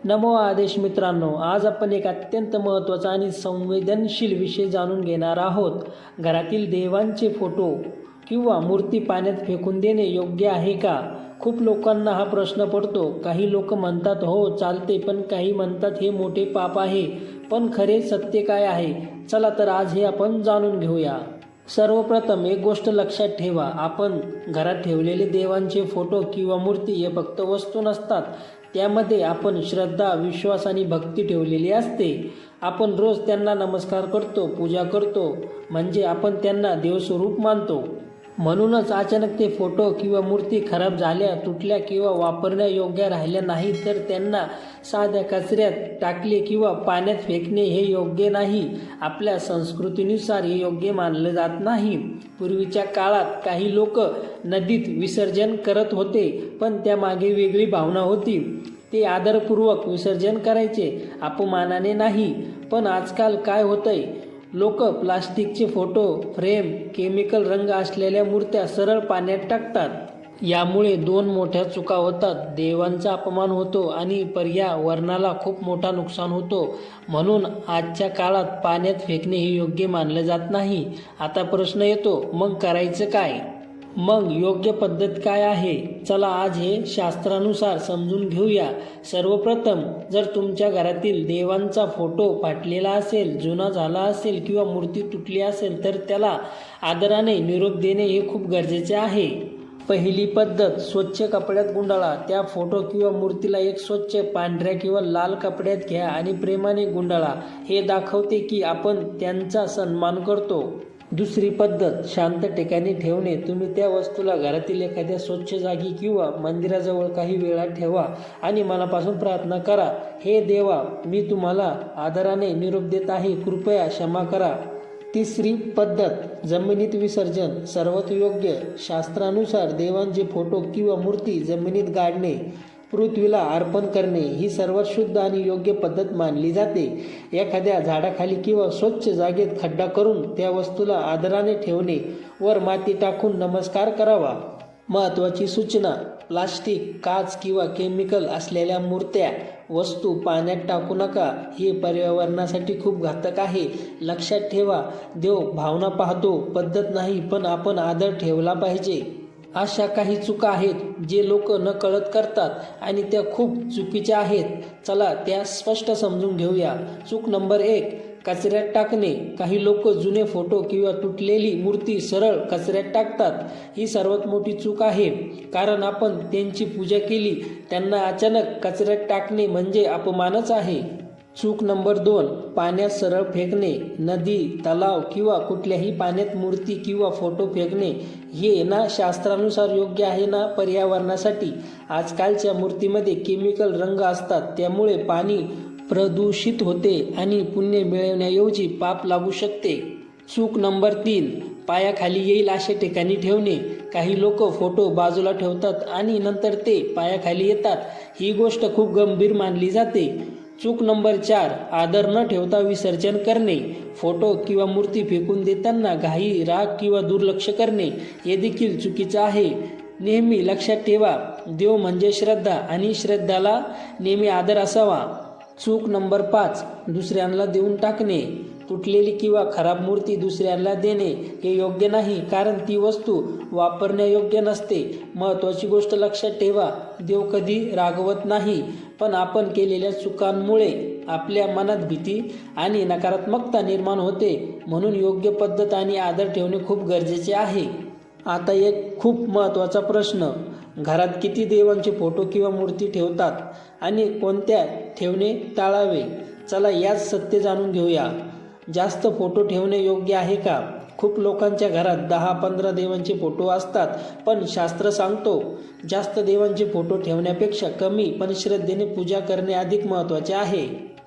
नमो आदेश मित्रांनो, आज आपण एक अत्यंत महत्त्वाचा आणि संवेदनशील विषय जाणून घेणार आहोत. घरातील देवांचे फोटो किंवा मूर्ती पाण्यात फेकून देणे योग्य आहे का? खूप लोकांना हा प्रश्न पडतो. काही लोक म्हणतात हो चालते, पण काही म्हणतात हे मोठे पाप आहे. पण खरे सत्य काय आहे? चला तर आज हे आपण जाणून घेऊया. सर्वप्रथम एक गोष्ट लक्षात ठेवा, आपण घरात ठेवलेले देवांचे फोटो किंवा मूर्ती हे फक्त वस्तू नसतात. त्यामध्ये आपण श्रद्धा, विश्वास आणि भक्ती ठेवलेली असते. आपण रोज त्यांना नमस्कार करतो, पूजा करतो, म्हणजे आपण त्यांना देवस्वरूप मानतो. म्हणूनच अचानक ते फोटो किंवा मूर्ती खराब झाल्या, तुटल्या किंवा वापरण्यायोग्य राहिल्या नाही तर त्यांना साध्या कचऱ्यात टाकले किंवा पाण्यात फेकणे हे योग्य नाही. आपल्या संस्कृतीनुसार हे योग्य मानलं जात नाही. पूर्वीच्या काळात काही लोक नदीत विसर्जन करत होते, पण त्यामागे वेगळी भावना होती. ते आदरपूर्वक विसर्जन करायचे, अपमानाने नाही. पण आजकाल काय होतंय? लोक प्लास्टिकचे फोटो फ्रेम, केमिकल रंग असलेल्या मूर्त्या सरळ पाण्यात टाकतात. यामुळे दोन मोठ्या चुका होतात. देवांचा अपमान होतो आणि पर्यावरणाला खूप मोठा नुकसान होतो. म्हणून आजच्या काळात पाण्यात फेकणे हे योग्य मानलं जात नाही. आता प्रश्न येतो, मग करायचं काय? मग योग्य पद्धत काय आहे? चला आज हे शास्त्रानुसार समजून घेऊया. सर्वप्रथम, जर तुमच्या घरातील देवांचा फोटो फाटलेला असेल, जुना झाला असेल किंवा मूर्ती तुटली असेल तर त्याला आदराने निरोप देणे हे खूप गरजेचे आहे. पहिली पद्धत, स्वच्छ कपड्यात गुंडाळा. त्या फोटो किंवा मूर्तीला एक स्वच्छ पांढऱ्या किंवा लाल कपड्यात घ्या आणि प्रेमाने गुंडाळा. हे दाखवते की आपण त्यांचा सन्मान करतो. दुसरी पद्धत, शांत ठिकाणी ठेवणे. तुम्ही त्या वस्तूला घरातील एखाद्या स्वच्छ जागी किंवा मंदिराजवळ काही वेळा ठेवा आणि मनापासून प्रार्थना करा, हे देवा, मी तुम्हाला आदराने निरोप देत आहे, कृपया क्षमा करा. तिसरी पद्धत, जमिनीत विसर्जन. सर्वात योग्य. शास्त्रानुसार देवांचे फोटो किंवा मूर्ती जमिनीत गाडणे, पृथ्वीला अर्पण करणे ही सर्वात शुद्ध आणि योग्य पद्धत मानली जाते. एखाद्या झाडाखाली किंवा स्वच्छ जागेत खड्डा करून त्या वस्तूला आदराने ठेवणे, वर माती टाकून नमस्कार करावा. महत्त्वाची सूचना, प्लास्टिक, काच किंवा केमिकल असलेल्या मूर्त्या, वस्तू पाण्यात टाकू नका. हे पर्यावरणासाठी खूप घातक आहे. लक्षात ठेवा, देव भावना पाहतो, पद्धत नाही. पण आपण आदर ठेवला पाहिजे. अशा काही चुका आहेत जे लोक नकळत करतात आणि त्या खूप चुकीच्या आहेत. चला त्या स्पष्ट समजून घेऊया. चूक नंबर 1, कचऱ्यात टाकणे. काही लोक जुने फोटो किंवा तुटलेली मूर्ती सरळ कचऱ्यात टाकतात. ही सर्वात मोठी चूक आहे, कारण आपण त्यांची पूजा केली. त्यांना अचानक कचऱ्यात टाकणे म्हणजे अपमानच आहे. चूक नंबर 2, पाण्यात सरळ फेकणे. नदी, तलाव किंवा कुठल्याही पाण्यात मूर्ती किंवा फोटो फेकणे हे ना शास्त्रानुसार योग्य आहे ना पर्यावरणासाठी. आजकालच्या मूर्तीमध्ये केमिकल रंग असतात, त्यामुळे पाणी प्रदूषित होते आणि पुण्य मिळवण्याऐवजी पाप लागू शकते. चूक नंबर 3, पायाखाली येईल अशा ठिकाणी ठेवणे. काही लोक फोटो बाजूला ठेवतात आणि नंतर ते पायाखाली येतात. ही गोष्ट खूप गंभीर मानली जाते. चूक नंबर 4, आदर न ठेवता विसर्जन करणे. फोटो किंवा मूर्ती फेकून देताना घाई, राग किंवा दुर्लक्ष करणे हे देखील चुकीचं आहे. नेहमी लक्षात ठेवा, देव म्हणजे श्रद्धा आणि श्रद्धाला नेहमी आदर असावा. चूक नंबर 5, दुसऱ्यांना देऊन टाकणे. तुटलेली किंवा खराब मूर्ती दुसऱ्यांना देणे हे योग्य नाही, कारण ती वस्तू वापरण्यायोग्य नसते. महत्त्वाची गोष्ट लक्षात ठेवा, देव कधी रागवत नाही, पण आपण केलेल्या चुकांमुळे आपल्या मनात भीती आणि नकारात्मकता निर्माण होते. म्हणून योग्य पद्धत आणि आदर ठेवणे खूप गरजेचे आहे. आता एक खूप महत्त्वाचा प्रश्न, घरात किती देवांचे फोटो किंवा मूर्ती ठेवतात आणि कोणत्या ठेवणे टाळावे? चला याच सत्य जाणून घेऊया. जास्त फोटो ठेवणे योग्य आहे का? खूप लोकांच्या घरात 10-15 देवांचे फोटो असतात, पण शास्त्र सांगतो जास्त देवांचे फोटो ठेवण्यापेक्षा कमी पण श्रद्धेने पूजा करणे अधिक महत्त्वाचे आहे.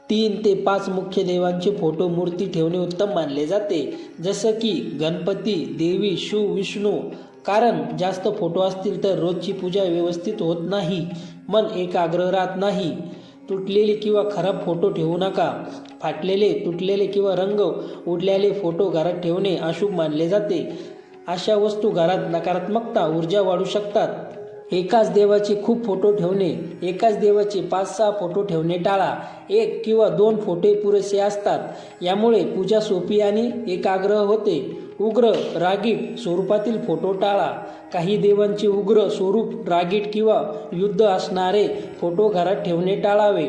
3 ते 5 मुख्य देवांचे फोटो मूर्ती ठेवणे उत्तम मानले जाते, जसं की गणपती, देवी, शिव, विष्णू. कारण जास्त फोटो असतील तर रोजची पूजा व्यवस्थित होत नाही, मन एकाग्र राहत नाही. तुटलेले किंवा खराब फोटो ठेवू नका. फाटलेले, तुटलेले किंवा रंग उडलेले फोटो घरात ठेवणे अशुभ मानले जाते. अशा वस्तू घरात नकारात्मकता ऊर्जा वाढू शकतात. एकाच देवाचे खूप फोटो ठेवणे, एकाच देवाचे 5-6 फोटो ठेवणे टाळा. 1 किंवा 2 फोटो पुरेसे असतात. यामुळे पूजा सोपी आणि एकाग्र होते. उग्र रागीट स्वरूपातील फोटो टाळा. काही देवांचे उग्र स्वरूप, रागीट किंवा युद्ध असणारे फोटो घरात ठेवणे टाळावे.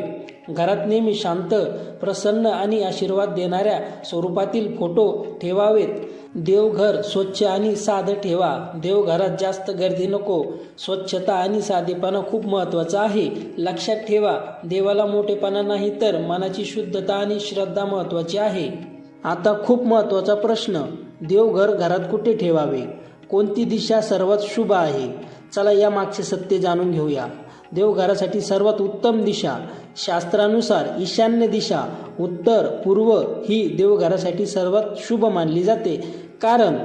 घरात नेहमी शांत, प्रसन्न आणि आशीर्वाद देणाऱ्या स्वरूपातील फोटो ठेवावेत. देवघर स्वच्छ आणि साधं ठेवा. देवघरात जास्त गर्दी नको. स्वच्छता आणि साधेपणा खूप महत्त्वाचा आहे. लक्षात ठेवा, देवाला मोठेपणा नाही तर मनाची शुद्धता आणि श्रद्धा महत्त्वाची आहे. आता खूप महत्त्वाचा प्रश्न, देवघर घरात कुठे ठेवावे? कोणती दिशा सर्वात शुभ आहे? चला या मागचे सत्य जाणून घेऊया. देवघरासाठी सर्वात उत्तम दिशा शास्त्रानुसार ईशान्य दिशा, उत्तर पूर्व ही देवघरासाठी सर्वात शुभ मानली जाते. कारण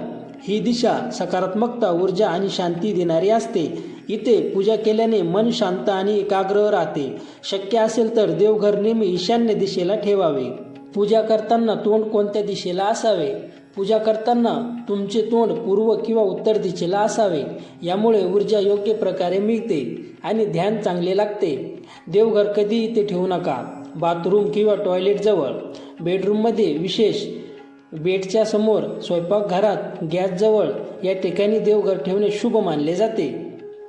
ही दिशा सकारात्मकता, ऊर्जा आणि शांती देणारी असते. इथे पूजा केल्याने मन शांत आणि एकाग्र राहते. शक्य असेल तर देवघर नेहमी ईशान्य दिशेला ठेवावे. पूजा करताना तोंड कोणत्या दिशेला असावे? पूजा करताना तुमचे तोंड पूर्व किंवा उत्तर दिशेला असावे. यामुळे ऊर्जा योग्य प्रकारे मिळते आणि ध्यान चांगले लागते. देवघर कधी इथे ठेवू नका. बाथरूम किंवा टॉयलेटजवळ, बेडरूममध्ये विशेष, बेडच्या समोर, स्वयंपाकघरात, गॅसजवळ या ठिकाणी देवघर ठेवणे शुभ मानले जाते.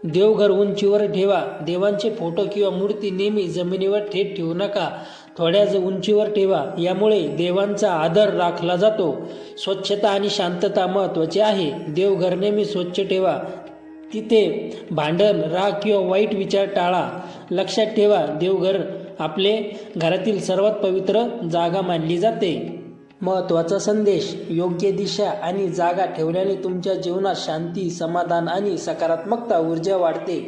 देवघर उंचीवर ठेवा. देवांचे फोटो किंवा मूर्ती नेहमी जमिनीवर थेट ठेवू नका. थोड्या उंचीवर ठेवा. यामुळे देवांचा आदर राखला जातो. स्वच्छता आणि शांतता महत्त्वाची आहे. देवघर नेहमी स्वच्छ ठेवा. तिथे भांडण, राग किंवा वाईट विचार टाळा. लक्षात ठेवा, देवघर आपले घरातील सर्वात पवित्र जागा मानली जाते. महत्त्वाचा संदेश, योग्य दिशा आणि जागा ठेवल्याने तुमच्या जीवनात शांती, समाधान आणि सकारात्मकता ऊर्जा वाढते.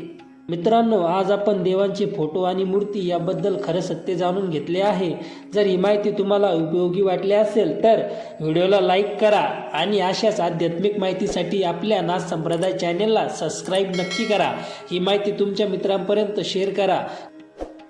मित्रांनो, आज आपण देवांचे फोटो आणि मूर्ती याबद्दल खरं सत्य जाणून घेतले आहे. जर ही माहिती तुम्हाला उपयोगी वाटली असेल तर व्हिडिओला लाईक करा आणि अशाच आध्यात्मिक माहितीसाठी आपल्या नाथ संप्रदाय चॅनेलला सबस्क्राईब नक्की करा. ही माहिती तुमच्या मित्रांपर्यंत शेअर करा.